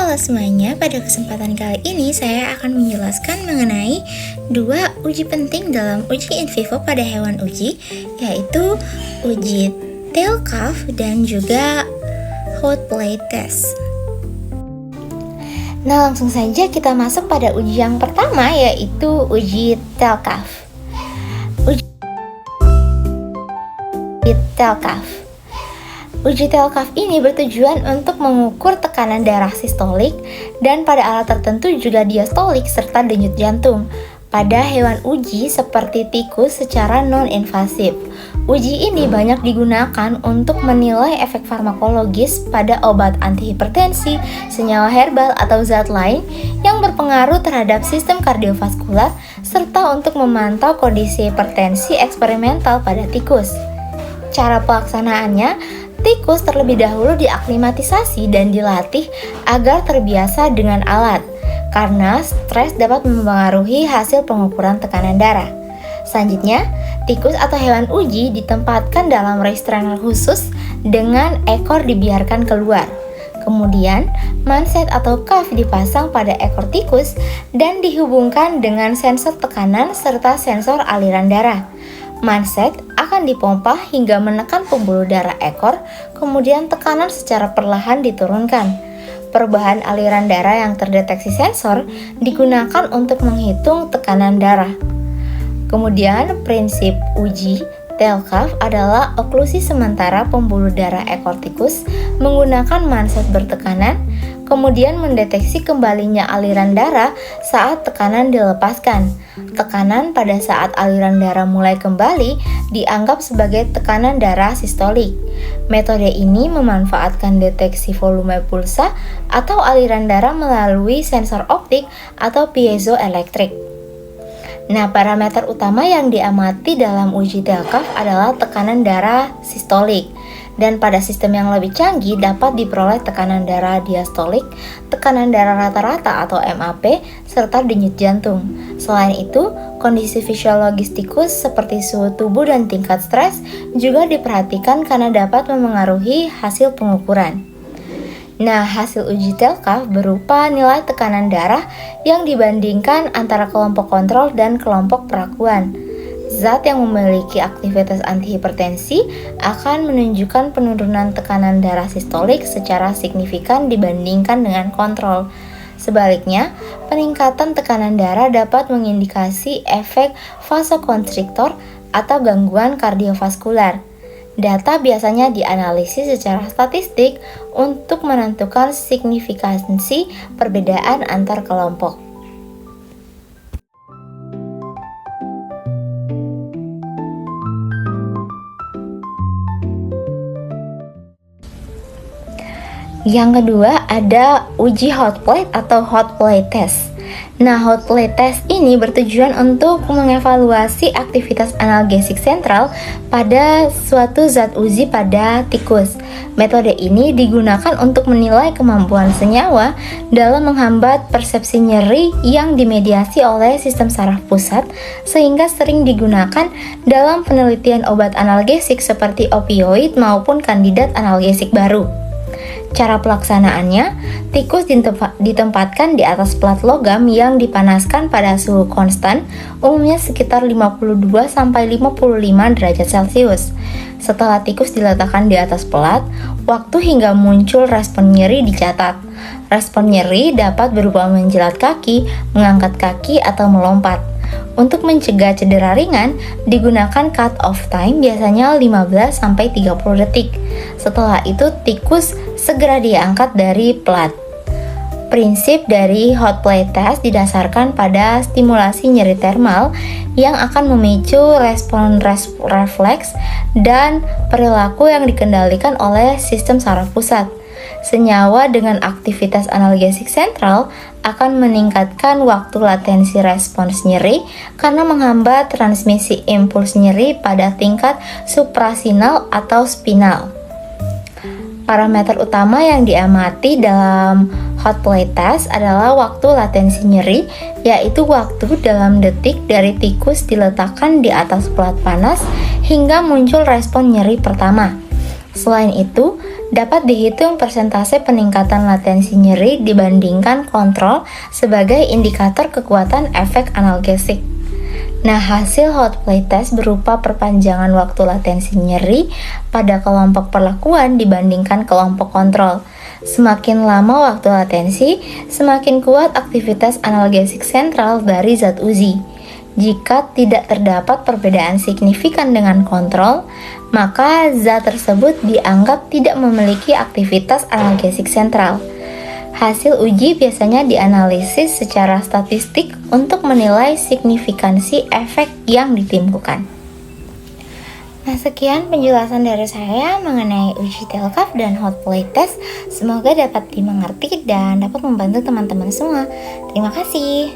Halo semuanya, pada kesempatan kali ini saya akan menjelaskan mengenai dua uji penting dalam uji in vivo pada hewan uji, yaitu uji tail cuff dan juga hot plate test. Nah, langsung saja kita masuk pada uji yang pertama, yaitu uji tail cuff. Uji tail cuff ini bertujuan untuk mengukur tekanan darah sistolik dan pada alat tertentu juga diastolik serta denyut jantung pada hewan uji seperti tikus secara non-invasif. Uji ini banyak digunakan untuk menilai efek farmakologis pada obat antihipertensi, senyawa herbal atau zat lain yang berpengaruh terhadap sistem kardiovaskular serta untuk memantau kondisi hipertensi eksperimental pada tikus. Cara pelaksanaannya, tikus terlebih dahulu diaklimatisasi dan dilatih agar terbiasa dengan alat, karena stres dapat mempengaruhi hasil pengukuran tekanan darah. Selanjutnya, tikus atau hewan uji ditempatkan dalam restrainer khusus dengan ekor dibiarkan keluar. Kemudian, manset atau cuff dipasang pada ekor tikus dan dihubungkan dengan sensor tekanan serta sensor aliran darah. Manset akan dipompa hingga menekan pembuluh darah ekor, kemudian tekanan secara perlahan diturunkan. Perubahan aliran darah yang terdeteksi sensor digunakan untuk menghitung tekanan darah. Kemudian, prinsip uji tail cuff adalah oklusi sementara pembuluh darah ekor tikus menggunakan manset bertekanan, kemudian mendeteksi kembalinya aliran darah saat tekanan dilepaskan. Tekanan pada saat aliran darah mulai kembali dianggap sebagai tekanan darah sistolik. Metode ini memanfaatkan deteksi volume pulsa atau aliran darah melalui sensor optik atau piezoelektrik. Nah, parameter utama yang diamati dalam uji tail cuff adalah tekanan darah sistolik. Dan pada sistem yang lebih canggih dapat diperoleh tekanan darah diastolik, tekanan darah rata-rata atau MAP, serta denyut jantung. Selain itu, kondisi fisiologis tikus seperti suhu tubuh dan tingkat stres juga diperhatikan karena dapat memengaruhi hasil pengukuran. Nah, hasil uji tail cuff berupa nilai tekanan darah yang dibandingkan antara kelompok kontrol dan kelompok perakuan. Zat yang memiliki aktivitas antihipertensi akan menunjukkan penurunan tekanan darah sistolik secara signifikan dibandingkan dengan kontrol. Sebaliknya, peningkatan tekanan darah dapat mengindikasi efek vasokonstriktor atau gangguan kardiovaskular. Data biasanya dianalisis secara statistik untuk menentukan signifikansi perbedaan antar kelompok. Yang kedua ada uji hot plate atau hot plate test. Nah, hot plate test ini bertujuan untuk mengevaluasi aktivitas analgesik sentral pada suatu zat uji pada tikus. Metode ini digunakan untuk menilai kemampuan senyawa dalam menghambat persepsi nyeri yang dimediasi oleh sistem saraf pusat, sehingga sering digunakan dalam penelitian obat analgesik seperti opioid maupun kandidat analgesik baru. Cara pelaksanaannya, tikus ditempatkan di atas plat logam yang dipanaskan pada suhu konstan, umumnya sekitar 52-55 derajat Celcius. Setelah tikus diletakkan di atas plat, waktu hingga muncul respon nyeri dicatat. Respon nyeri dapat berupa menjilat kaki, mengangkat kaki, atau melompat. Untuk mencegah cedera ringan, digunakan cut-off time biasanya 15-30 detik. Setelah itu, tikus segera diangkat dari plat. Prinsip dari hot plate test didasarkan pada stimulasi nyeri termal yang akan memicu respon refleks dan perilaku yang dikendalikan oleh sistem saraf pusat. Senyawa dengan aktivitas analgesik sentral akan meningkatkan waktu latensi respons nyeri karena menghambat transmisi impuls nyeri pada tingkat suprasinal atau spinal. Parameter utama yang diamati dalam hot plate test adalah waktu latensi nyeri, yaitu waktu dalam detik dari tikus diletakkan di atas plat panas hingga muncul respon nyeri pertama. Selain itu, dapat dihitung persentase peningkatan latensi nyeri dibandingkan kontrol sebagai indikator kekuatan efek analgesik. Nah, hasil hot plate test berupa perpanjangan waktu latensi nyeri pada kelompok perlakuan dibandingkan kelompok kontrol. Semakin lama waktu latensi, semakin kuat aktivitas analgesik sentral dari zat uji. Jika tidak terdapat perbedaan signifikan dengan kontrol, maka zat tersebut dianggap tidak memiliki aktivitas analgesik sentral. Hasil uji biasanya dianalisis secara statistik untuk menilai signifikansi efek yang ditimbulkan. Nah, sekian penjelasan dari saya mengenai uji Telkaf dan hot plate test. Semoga dapat dimengerti dan dapat membantu teman-teman semua. Terima kasih.